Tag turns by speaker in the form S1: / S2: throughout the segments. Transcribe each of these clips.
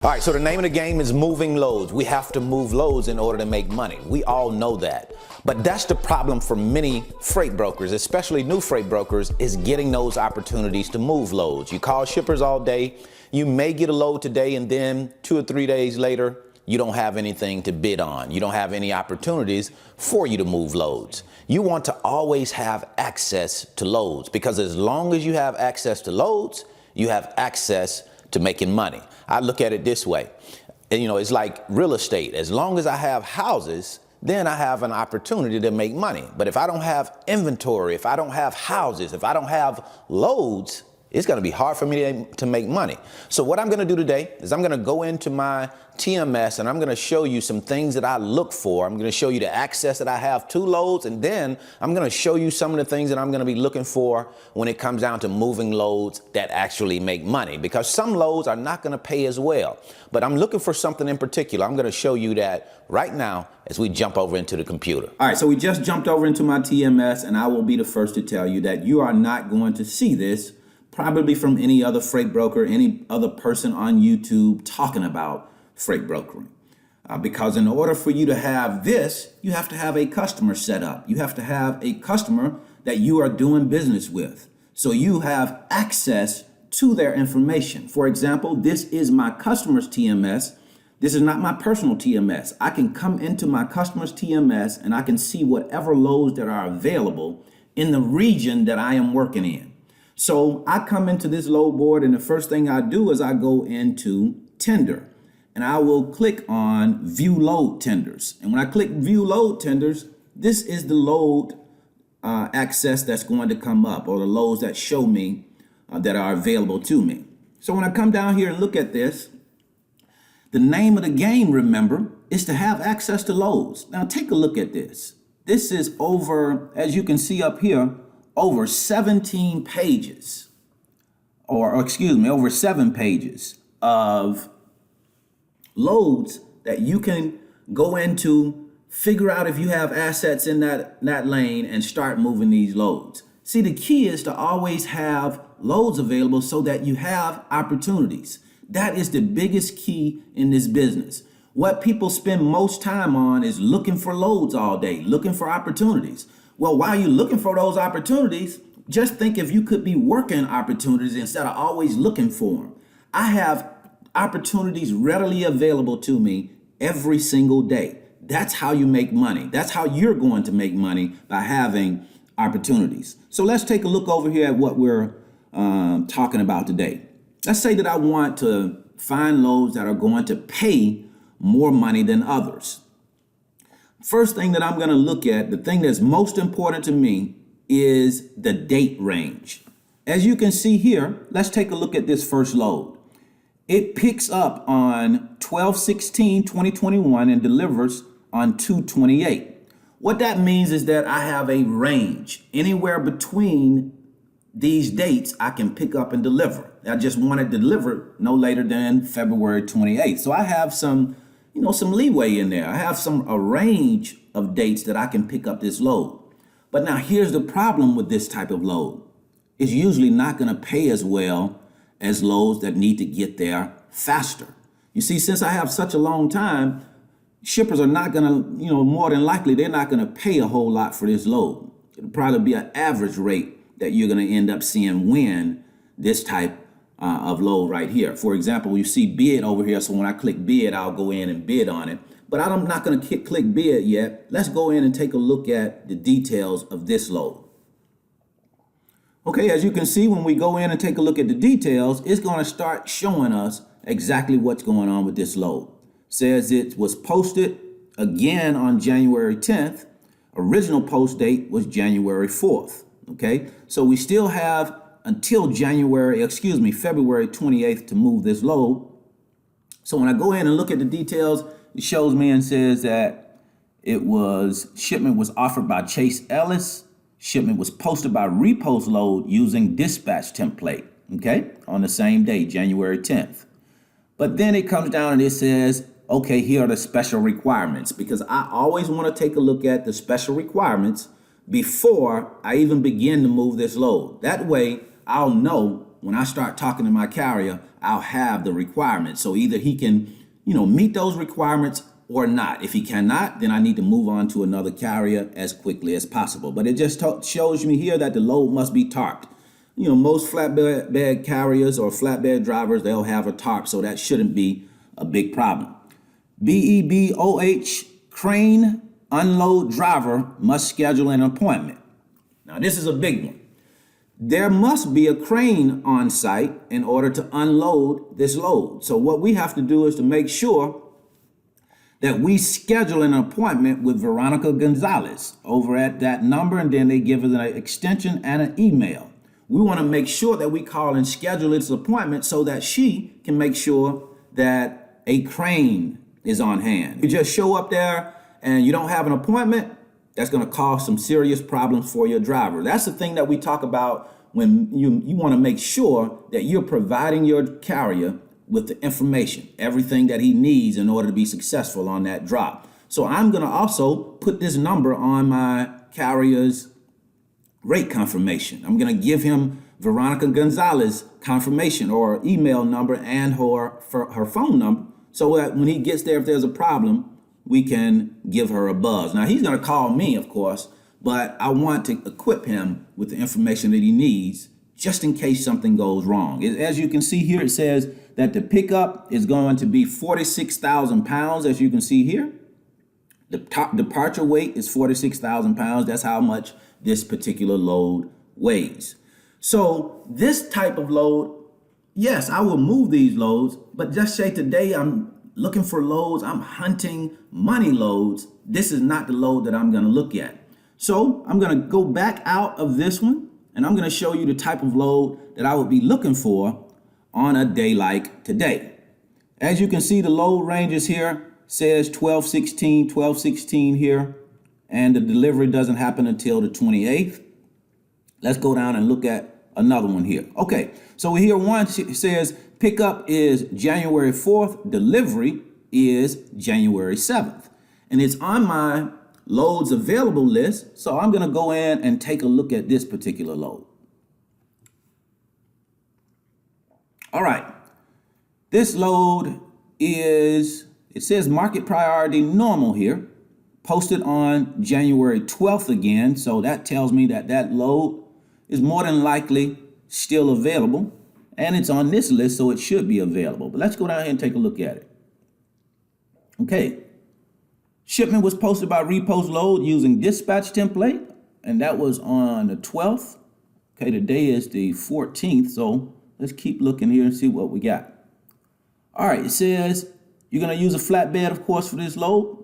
S1: All right, so the name of the game is moving loads. We have to move loads in order to make money. We all know that. But that's the problem for many freight brokers, especially new freight brokers, is getting those opportunities to move loads. You call shippers all day. You may get a load today, and then 2 or 3 days later, you don't have anything to bid on. You don't have any opportunities for you to move loads. You want to always have access to loads, because as long as you have access to loads, you have access to making money. I look at it this way. And, it's like real estate. As long as I have houses, then I have an opportunity to make money. But if I don't have inventory, if I don't have houses, if I don't have loads, it's going to be hard for me to make money. So what I'm going to do today is I'm going to go into my TMS and I'm going to show you some things that I look for. I'm going to show you the access that I have to loads, and then I'm going to show you some of the things that I'm going to be looking for when it comes down to moving loads that actually make money, because some loads are not going to pay as well. But I'm looking for something in particular. I'm going to show you that right now as we jump over into the computer.
S2: All right, so we just jumped over into my TMS, and I will be the first to tell you that you are not going to see this probably from any other freight broker, any other person on YouTube talking about freight brokering. Because in order for you to have this, you have to have a customer set up. You have to have a customer that you are doing business with. So you have access to their information. For example, this is my customer's TMS. This is not my personal TMS. I can come into my customer's TMS and I can see whatever loads that are available in the region that I am working in. So I come into this load board, and the first thing I do is I go into tender, and I will click on view load tenders. And when I click view load tenders, this is the load access that's going to come up, or the loads that show me that are available to me. So when I come down here and look at this, the name of the game, remember, is to have access to loads. Now take a look at this. This is over, as you can see up here, over 17 pages, over 7 pages of loads that you can go into, figure out if you have assets in that lane, and start moving these loads. See, the key is to always have loads available so that you have opportunities. That is the biggest key in this business. What people spend most time on is looking for loads all day, looking for opportunities. Well, while you're looking for those opportunities, just think if you could be working opportunities instead of always looking for them. I have opportunities readily available to me every single day. That's how you make money. That's how you're going to make money, by having opportunities. So let's take a look over here at what we're talking about today. Let's say that I want to find loads that are going to pay more money than others. First thing that I'm going to look at, the thing that's most important to me, is the date range. As you can see here, let's take a look at this first load. It picks up on 12/16/2021 and delivers on 2/28. What that means is that I have a range. Anywhere between these dates I can pick up and deliver. I just want it delivered no later than February 28th. So I have some leeway in there. I have a range of dates that I can pick up this load. But now here's the problem with this type of load. It's usually not going to pay as well as loads that need to get there faster. You see, since I have such a long time, shippers are not going to, more than likely, they're not going to pay a whole lot for this load. It'll probably be an average rate that you're going to end up seeing when this type of load right here. For example, you see bid over here. So when I click bid, I'll go in and bid on it. But I'm not going to click bid yet. Let's go in and take a look at the details of this load. Okay, as you can see, when we go in and take a look at the details, it's going to start showing us exactly what's going on with this load. Says it was posted again on January 10th. Original post date was January 4th. Okay, so we still have until February 28th to move this load. So when I go in and look at the details, it shows me and says that shipment was offered by Chase Ellis. Shipment was posted by Repost Load using dispatch template, okay, on the same day, January 10th. But then it comes down and it says, okay, here are the special requirements, because I always want to take a look at the special requirements before I even begin to move this load. That way, I'll know when I start talking to my carrier, I'll have the requirements. So either he can, meet those requirements or not. If he cannot, then I need to move on to another carrier as quickly as possible. But it just shows me here that the load must be tarped. Most flatbed carriers or flatbed drivers, they'll have a tarp, so that shouldn't be a big problem. BEBOH, crane unload driver must schedule an appointment. Now, this is a big one. There must be a crane on site in order to unload this load. So what we have to do is to make sure that we schedule an appointment with Veronica Gonzalez over at that number, and then they give us an extension and an email. We want to make sure that we call and schedule this appointment so that she can make sure that a crane is on hand. You just show up there and you don't have an appointment, that's going to cause some serious problems for your driver. That's the thing that we talk about when you want to make sure that you're providing your carrier with the information, everything that he needs in order to be successful on that drop. So I'm going to also put this number on my carrier's rate confirmation. I'm going to give him Veronica Gonzalez confirmation or email number and her phone number, so that when he gets there, if there's a problem, we can give her a buzz. Now, he's going to call me, of course, but I want to equip him with the information that he needs just in case something goes wrong. As you can see here, it says that the pickup is going to be 46,000 pounds, as you can see here. The top departure weight is 46,000 pounds. That's how much this particular load weighs. So this type of load, yes, I will move these loads, but just say today I'm looking for loads, I'm hunting money loads. This is not the load that I'm going to look at. So I'm going to go back out of this one, and I'm going to show you the type of load that I would be looking for on a day like today. As you can see, the load ranges here says 1216 here, and the delivery doesn't happen until the 28th. Let's go down and look at another one here. Okay, so here one says pickup is January 4th, delivery is January 7th. And it's on my loads available list, so I'm going to go in and take a look at this particular load. All right, this load is, it says market priority normal here, posted on January 12th again, so that tells me that that load is more than likely still available, and it's on this list, so it should be available. But let's go down here and take a look at it. Okay, shipment was posted by repost load using dispatch template, and that was on the 12th. Okay, today is the 14th, so let's keep looking here and see what we got. All right, it says you're going to use a flatbed, of course, for this load.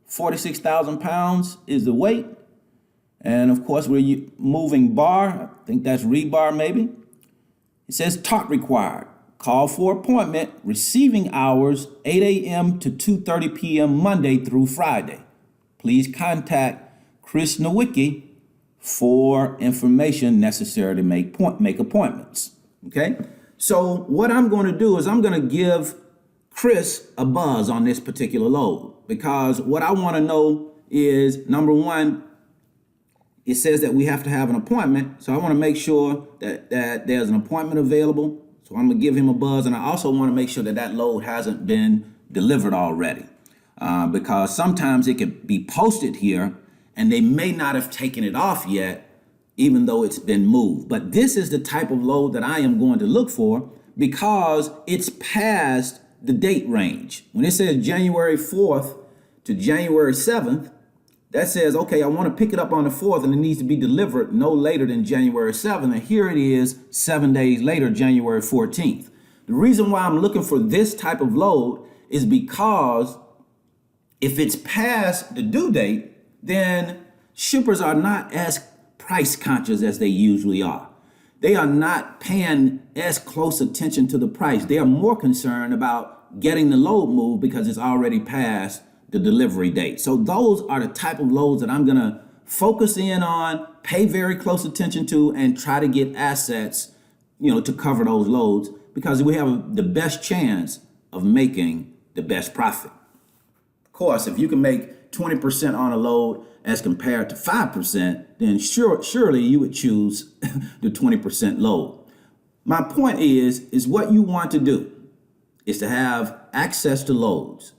S2: 46,000 pounds is the weight. And of course, we're moving bar. I think that's rebar maybe. It says talk required. Call for appointment. Receiving hours 8 a.m. to 2:30 p.m. Monday through Friday. Please contact Chris Nowicki for information necessary to make appointments. Okay? So what I'm going to do is I'm going to give Chris a buzz on this particular load, because what I want to know is, number one, it says that we have to have an appointment. So I want to make sure that there's an appointment available. So I'm going to give him a buzz. And I also want to make sure that that load hasn't been delivered already, because sometimes it could be posted here and they may not have taken it off yet, even though it's been moved. But this is the type of load that I am going to look for, because it's past the date range. When it says January 4th to January 7th, that says, okay, I want to pick it up on the 4th and it needs to be delivered no later than January 7th. And here it is 7 days later, January 14th. The reason why I'm looking for this type of load is because if it's past the due date, then shippers are not as price conscious as they usually are. They are not paying as close attention to the price. They are more concerned about getting the load moved because it's already past the delivery date. So those are the type of loads that I'm going to focus in on, pay very close attention to, and try to get assets, to cover those loads, because we have the best chance of making the best profit. Of course, if you can make 20% on a load as compared to 5%, then surely you would choose the 20% load. My point is what you want to do is to have access to loads.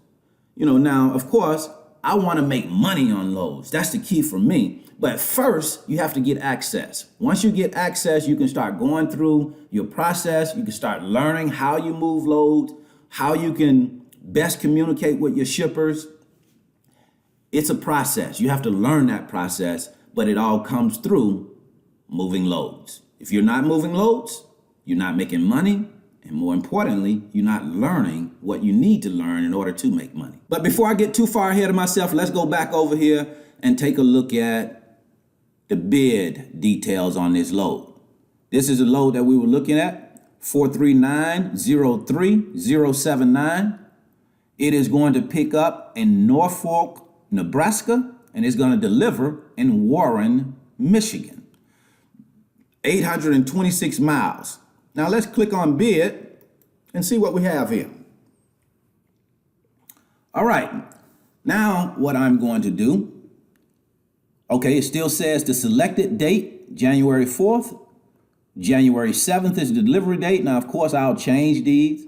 S2: Now, of course, I want to make money on loads. That's the key for me. But first, you have to get access. Once you get access, you can start going through your process. You can start learning how you move loads, how you can best communicate with your shippers. It's a process. You have to learn that process, but it all comes through moving loads. If you're not moving loads, you're not making money. And more importantly, you're not learning what you need to learn in order to make money. But before I get too far ahead of myself, let's go back over here and take a look at the bid details on this load. This is a load that we were looking at, 439-03079. It is going to pick up in Norfolk, Nebraska, and it's going to deliver in Warren, Michigan. 826 miles. Now let's click on bid and see what we have here. All right, now what I'm going to do, okay, it still says the selected date, January 4th, January 7th is the delivery date. Now, of course, I'll change these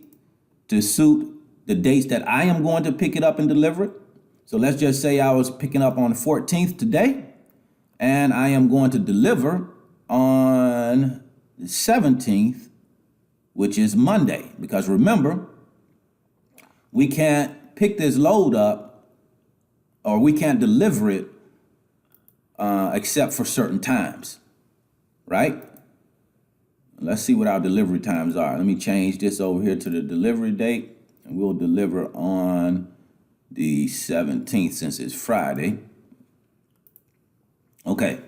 S2: to suit the dates that I am going to pick it up and deliver it. So let's just say I was picking up on the 14th today, and I am going to deliver on the 17th, which is Monday. Because remember, we can't pick this load up or we can't deliver it except for certain times, right? Let's see what our delivery times are. Let me change this over here to the delivery date, and we'll deliver on the 17th since it's Friday. Okay,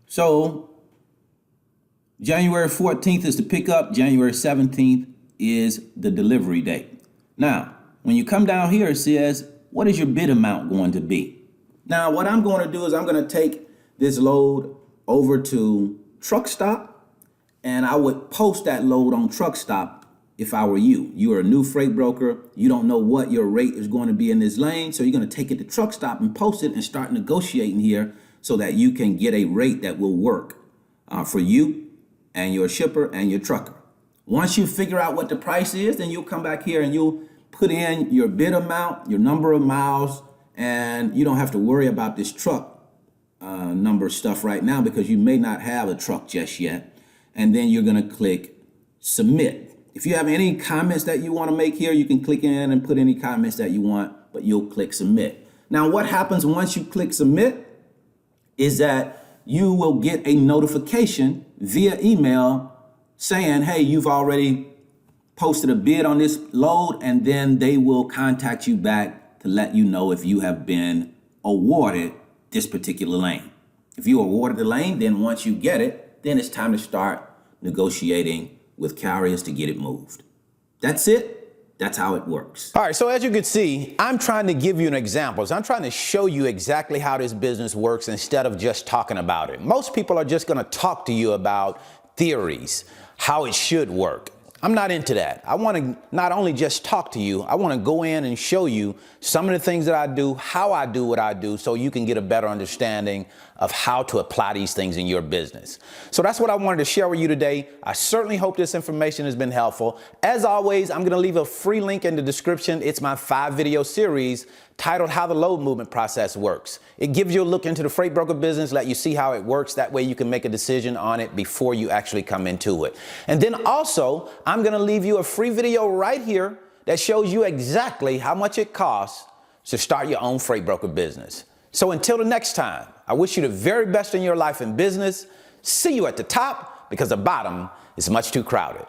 S2: so January 14th is the pickup, January 17th is the delivery date. Now, when you come down here, it says, what is your bid amount going to be? Now, what I'm going to do is I'm going to take this load over to TRUCKSTOP, and I would post that load on TRUCKSTOP if I were you. You are a new freight broker. You don't know what your rate is going to be in this lane, so you're going to take it to TRUCKSTOP and post it and start negotiating here so that you can get a rate that will work for you and your shipper and your trucker. Once you figure out what the price is, then you'll come back here and you'll put in your bid amount, your number of miles, and you don't have to worry about this truck number stuff right now because you may not have a truck just yet. And then you're going to click submit. If you have any comments that you want to make here, you can click in and put any comments that you want, but you'll click submit. Now, what happens once you click submit is that you will get a notification via email saying, hey, you've already posted a bid on this load, and then they will contact you back to let you know if you have been awarded this particular lane. If you awarded the lane, then once you get it, then it's time to start negotiating with carriers to get it moved. That's it. That's how it works.
S1: All right, so as you can see, I'm trying to give you an example. I'm trying to show you exactly how this business works instead of just talking about it. Most people are just going to talk to you about theories, how it should work. I'm not into that. I want to not only just talk to you, I want to go in and show you some of the things that I do, how I do what I do, so you can get a better understanding of how to apply these things in your business. So that's what I wanted to share with you today. I certainly hope this information has been helpful. As always, I'm going to leave a free link in the description. It's my 5-video series titled How the Load Movement Process Works. It gives you a look into the freight broker business, let you see how it works. That way you can make a decision on it before you actually come into it. And then also, I'm going to leave you a free video right here that shows you exactly how much it costs to start your own freight broker business. So until the next time, I wish you the very best in your life and business. See you at the top, because the bottom is much too crowded.